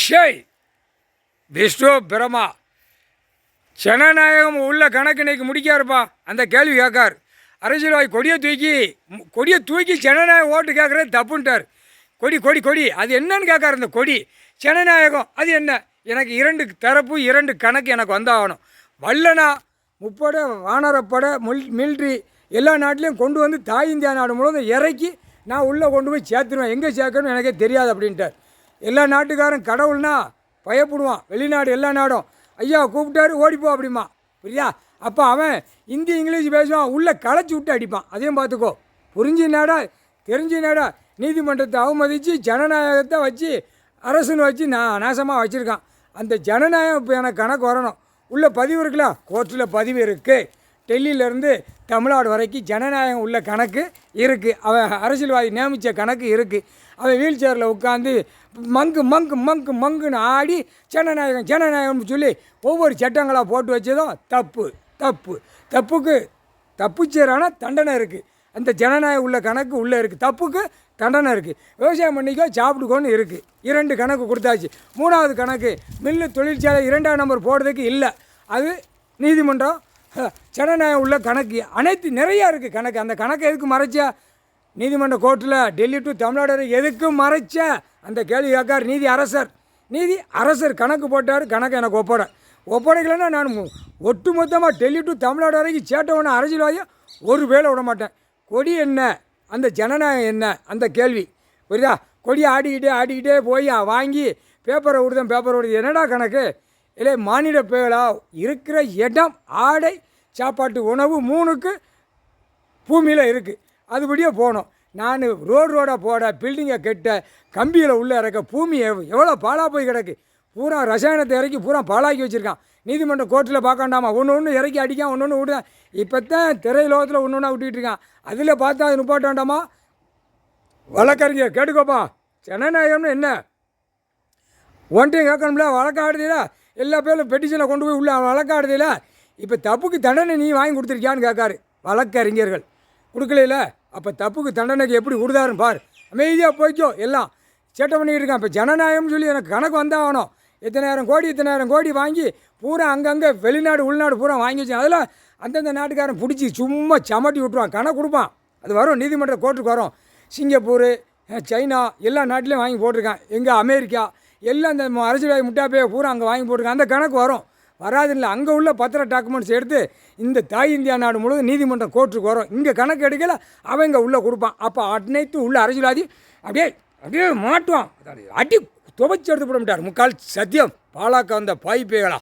ஷேய் விஷ்ணு பிரமா ஜனநாயகம் உள்ள கணக்கு இன்னைக்கு முடிக்காருப்பா. அந்த கேள்வி கேட்கார். அரசியல்வாதி கொடியை தூக்கி ஜனநாயகம் ஓட்டு கேட்குறது தப்புன்ட்டார். கொடி கொடி கொடி அது என்னன்னு கேட்காரு. அந்த கொடி ஜனநாயகம் அது என்ன? எனக்கு 2 தரப்பு 2 கணக்கு எனக்கு வந்தாகணும். வல்லனா முப்படை வானரப்படை மிலிட்ரி எல்லா நாட்டிலையும் கொண்டு வந்து தாய் இந்தியா நாடு முழுவதும் இறக்கி நான் உள்ளே கொண்டு போய் சேர்த்துருவேன். எங்கே சேர்க்கணும்னு எனக்கே தெரியாது அப்படின்ட்டார். எல்லா நாட்டுக்காரன் கடவுள்னா பயப்படுவான். வெளிநாடு எல்லா நாடும் ஐயா கூப்பிட்டாரு ஓடிப்போ அப்படிமா. புரியா? அப்போ அவன் ஹிந்தி இங்கிலீஷ் பேசுவான், உள்ளே களைச்சி விட்டு அடிப்பான். அதையும் பார்த்துக்கோ. புரிஞ்சினாடா தெரிஞ்சினாடா நீதிமன்றத்தை அவமதித்து ஜனநாயகத்தை வச்சு அரசுன்னு வச்சு நாசமாக வச்சுருக்கான். அந்த ஜனநாயகம் இப்போ எனக்கு கணக்கு வரணும். உள்ள பதிவு இருக்குல்ல, கோர்ட்டில் பதிவு இருக்குது. டெல்லியிலேருந்து தமிழ்நாடு வரைக்கும் ஜனநாயகம் உள்ள கணக்கு இருக்குது. அவன் அரசியல்வாதி நியமித்த கணக்கு இருக்குது. அவன் வீல் சேரில் உட்காந்து மங்குன்னு ஆடி ஜனநாயகம்னு சொல்லி ஒவ்வொரு சட்டங்களாக போட்டு வச்சதும் தப்பு செய்கிறானா தண்டனை இருக்குது. அந்த ஜனநாயகம் உள்ள கணக்கு உள்ளே இருக்குது. தப்புக்கு தண்டனை இருக்குது. விவசாயம் பண்ணிக்கோ சாப்பிட்டுக்கோன்னு இருக்குது. 2 கணக்கு கொடுத்தாச்சு. 3வது கணக்கு மில்லு தொழிற்சாலை 2ஆம் நம்பர் போடுறதுக்கு இல்லை. அது நீதிமன்றம் ஜனநாயகம் உள்ள கணக்கு அனைத்து நிறையா இருக்குது கணக்கு. அந்த கணக்கு எதுக்கு மறைச்சா? நீதிமன்ற கோர்ட்டில் டெல்லி டு தமிழ்நாடு எதுக்கு மறைச்ச? அந்த கேள்வி கேட்கார் நீதி அரசர் கணக்கு போட்டார். கணக்கு எனக்கு ஒப்படைக்கலைன்னா நான் ஒட்டுமொத்தமாக டெல்லி டு தமிழ்நாடு வரைக்கும் சேட்டவன அரசியல்வாதியும் ஒரு வேலை விட மாட்டேன். கொடி என்ன? அந்த ஜனநாயகம் என்ன? அந்த கேள்வி புரியுதா? கொடியை ஆடிக்கிட்டே போய் வாங்கி பேப்பரை விடுது. என்னடா கணக்கு? இல்லை மானிட பேலா இருக்கிற இடம் ஆடை சாப்பாட்டு உணவு 3க்கு பூமியில் இருக்குது. அதுபடியே போகணும். நான் ரோடாக போட பில்டிங்கை கெட்ட கம்பியில் உள்ளே இறக்க பூமி எவ்வளோ பாலாக போய் கிடக்கு. பூரா ரசாயனத்தை இறக்கி பூரா பாலாக்கி வச்சுருக்கான். நீதிமன்ற கோர்ட்டில் பார்க்காண்டாமா ஒன்று இறக்கி அடிக்கான், ஒன்று விடுதான். இப்போ தான் திரையுலகத்தில் ஒன்று விட்டுக்கிட்டு இருக்கான். அதில் பார்த்தா அது நிப்பாட்டாண்டாமா. வழக்கறிஞர் கேட்டுக்கோப்பா, ஜனநாயகம்னு என்ன? ஒன்றையும் கேட்கணும்ல. வழக்காடுதில்ல, எல்லா பேரும் பெட்டிஷனை கொண்டு போய் உள்ள வழக்காடுதில்ல. இப்போ தப்புக்கு தண்டனை நீ வாங்கி கொடுத்துருக்கியான்னு கேட்காரு வழக்கறிஞர்கள். கொடுக்கல. அப்போ தப்புக்கு தண்டனைக்கு எப்படி கொடுத்தாருன்னு பார். அமைதியாக போய்க்கோ. எல்லாம் சேட்டை பண்ணிக்கிட்டு இருக்கான். இப்போ ஜனநாயகம்னு சொல்லி எனக்கு கணக்கு வந்தாகணும். இத்தனாயிரம் கோடி வாங்கி பூரா அங்கங்கே வெளிநாடு உள்நாடு பூரா வாங்கி வச்சு அதில் அந்தந்த நாட்டுக்காரன் பிடிச்சி சும்மா சமட்டி விட்டுருவான். கணக்கு கொடுப்பான். அது வரும், நீதிமன்ற கோர்ட்டுக்கு வரும். சிங்கப்பூர், சைனா எல்லா நாட்டிலையும் வாங்கி போட்டிருக்கான். எங்கே அமெரிக்கா எல்லாம் அந்த அரசியல்வாதி முட்டாப்பையை பூரா அங்கே வாங்கி போட்டிருக்கான். அந்த கணக்கு வரும். வராதில்லை. அங்கே உள்ள பத்திர டாக்குமெண்ட்ஸ் எடுத்து இந்த தாய் இந்தியா நாடு முழுவதும் நீதிமன்றம் கோர்ட்டுக்கு வரும். இங்கே கணக்கு எடுக்கல, அவங்க உள்ளே கொடுப்பான். அப்போ அனைத்து உள்ள அரசியல்வாதி அப்படியே மாட்டுவான். அடி துவைச்சி எடுத்து போட மாட்டார். முக்கால் சத்தியம் பாலாக்க வந்த பாய்ப்பேகளா.